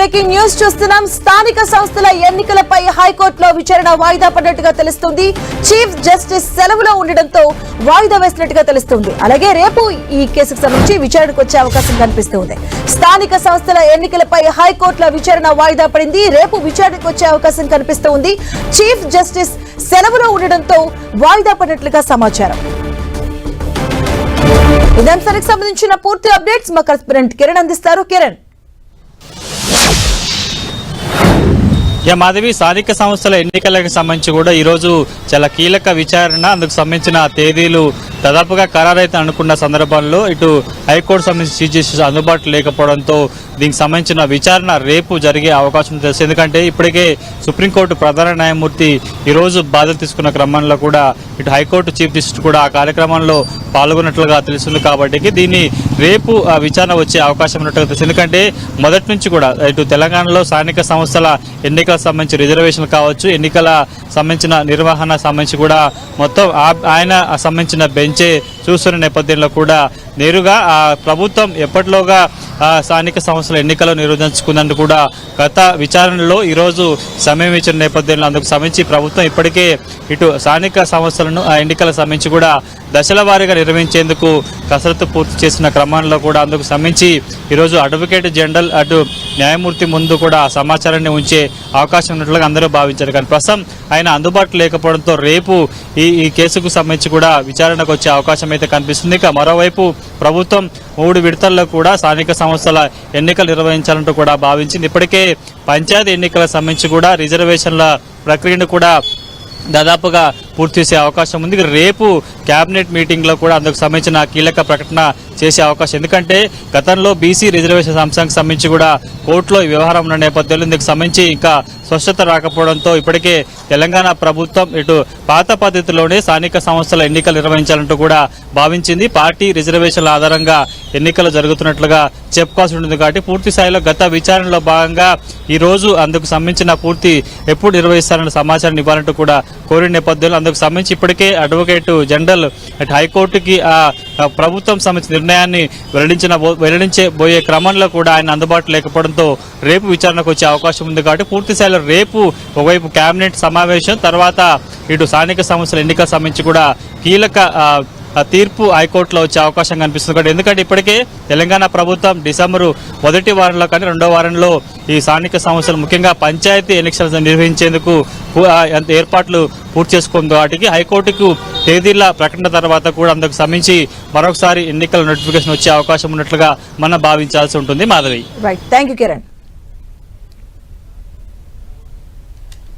Breaking news చూస్తున్నాం. స్థానిక సంస్థల ఎన్నికలపై హైకోర్టులో విచారణ వాయిదా పడినట్టుగా తెలుస్తుంది. చీఫ్ జస్టిస్ సెలవులో ఉండడంతో వాయిదా వేసినట్టుగా తెలుస్తుంది. అలాగే రేపు ఈ కేసుకు సంబంధించి విచారణకు వచ్చే అవకాశం కనిపిస్తుంది. స్థానిక సంస్థల ఎన్నికలపై హైకోర్టులో విచారణ వాయిదా పడింది. రేపు విచారణకు వచ్చే అవకాశం కనిపిస్తుంది. చీఫ్ జస్టిస్ సెలవులో ఉండడంతో వాయిదా పడినట్లుగా సమాచారం. ఇదే అంశానికి సంబంధించిన పూర్తి అప్డేట్స్ మా కరెస్పాండెంట్ కిరణ్ అందిస్తారు. కిరణ్, మాధవి, స్థానిక సంస్థల ఎన్నికలకు సంబంధించి కూడా ఈరోజు చాలా కీలక విచారణ, అందుకు సంబంధించిన తేదీలు దాదాపుగా ఖరారైతే అనుకున్న సందర్భంలో ఇటు హైకోర్టు సంబంధించి చీఫ్ జస్టిస్ అందుబాటులో లేకపోవడంతో దీనికి సంబంధించిన విచారణ రేపు జరిగే అవకాశం తెలుసు. ఎందుకంటే ఇప్పటికే సుప్రీంకోర్టు ప్రధాన న్యాయమూర్తి ఈరోజు బాధ్యత తీసుకున్న క్రమంలో కూడా ఇటు హైకోర్టు చీఫ్ జస్టిస్ కూడా ఆ కార్యక్రమంలో పాల్గొన్నట్లుగా తెలుస్తుంది. కాబట్టి దీన్ని రేపు విచారణ వచ్చే అవకాశం ఉన్నట్టుగా తెలుసు. ఎందుకంటే మొదటి నుంచి కూడా ఇటు తెలంగాణలో స్థానిక సంస్థల ఎన్నికలకు సంబంధించి రిజర్వేషన్లు కావచ్చు, ఎన్నికల సంబంధించిన నిర్వహణ సంబంధించి కూడా మొత్తం ఆయన సంబంధించిన బెంచే చూస్తున్న నేపథ్యంలో కూడా నేరుగా ప్రభుత్వం ఎప్పటిలోగా స్థానిక సంస్థల ఎన్నికలు నిర్వహించుకుందని కూడా గత విచారణలో ఈరోజు సమయం ఇచ్చిన నేపథ్యంలో అందుకు సంబంధించి ప్రభుత్వం ఇప్పటికే ఇటు స్థానిక సంస్థలను ఎన్నికల సంబంధించి కూడా దశల వారీగా నిర్వహించేందుకు కసరత్తు పూర్తి చేసిన క్రమంలో కూడా అందుకు సంబంధించి ఈరోజు అడ్వకేట్ జనరల్ అటు న్యాయమూర్తి ముందు కూడా ఆ సమాచారాన్ని ఉంచే అవకాశం ఉన్నట్లుగా అందరూ భావించారు. కానీ ప్రస్తుతం ఆయన అందుబాటులో లేకపోవడంతో రేపు ఈ కేసుకు సంబంధించి కూడా విచారణకు వచ్చే అవకాశం అయితే కనిపిస్తుంది. ఇక మరోవైపు ప్రభుత్వం 3 విడతల్లో కూడా స్థానిక సంస్థల ఎన్నికలు నిర్వహించాలంటూ కూడా భావించింది. ఇప్పటికే పంచాయతీ ఎన్నికలకు సంబంధించి కూడా రిజర్వేషన్ల ప్రక్రియను కూడా దాదాపుగా పూర్తి చేసే అవకాశం ఉంది. రేపు కేబినెట్ మీటింగ్లో కూడా అందుకు సంబంధించిన కీలక ప్రకటన చేసే అవకాశం. ఎందుకంటే గతంలో బీసీ రిజర్వేషన్ అంశానికి సంబంధించి కూడా కోర్టులో ఈ వ్యవహారం ఉన్న నేపథ్యంలో ఇందుకు సంబంధించి ఇంకా స్పష్టత రాకపోవడంతో ఇప్పటికే తెలంగాణ ప్రభుత్వం ఇటు పాత పద్ధతిలోనే స్థానిక సంస్థల ఎన్నికలు నిర్వహించాలంటూ కూడా భావించింది. పార్టీ రిజర్వేషన్ల ఆధారంగా ఎన్నికలు జరుగుతున్నట్లుగా చెప్పుకోవాల్సి ఉంటుంది. కాబట్టి పూర్తి స్థాయిలో గత విచారణలో భాగంగా ఈరోజు అందుకు సంబంధించిన పూర్తి ఎప్పుడు నిర్వహిస్తారన్న సమాచారం ఇవ్వాలంటూ కూడా కోరిన నేపథ్యంలో అందుకు సంబంధించి ఇప్పటికే అడ్వకేట్ జనరల్ అటు హైకోర్టుకి ప్రభుత్వం సంబంధించిన నిర్ణయాన్ని వెల్లడించబోయే క్రమంలో కూడా ఆయన అందుబాటులో లేకపోవడంతో రేపు విచారణకు వచ్చే అవకాశం ఉంది. కాబట్టి పూర్తి స్థాయిలో రేపు ఒకవైపు కేబినెట్ సమావేశం, తర్వాత ఇటు స్థానిక సంస్థల ఎన్నికల సంబంధించి కూడా కీలక తీర్పు హైకోర్టులో వచ్చే అవకాశం కనిపిస్తుంది. ఎందుకంటే ఇప్పటికే తెలంగాణ ప్రభుత్వం డిసెంబరు మొదటి వారంలో కానీ రెండో వారంలో ఈ స్థానిక సంస్థలు ముఖ్యంగా పంచాయతీ ఎన్నికలు నిర్వహించేందుకు ఏర్పాట్లు పూర్తి చేసుకుంది. వాటికి హైకోర్టుకు తేదీల ప్రకటన తర్వాత కూడా అందుకు సంబంధించి మరొకసారి ఎన్నికల నోటిఫికేషన్ వచ్చే అవకాశం ఉన్నట్లుగా మనం భావించాల్సి ఉంటుంది. Madhavi, right, thank you Kiran.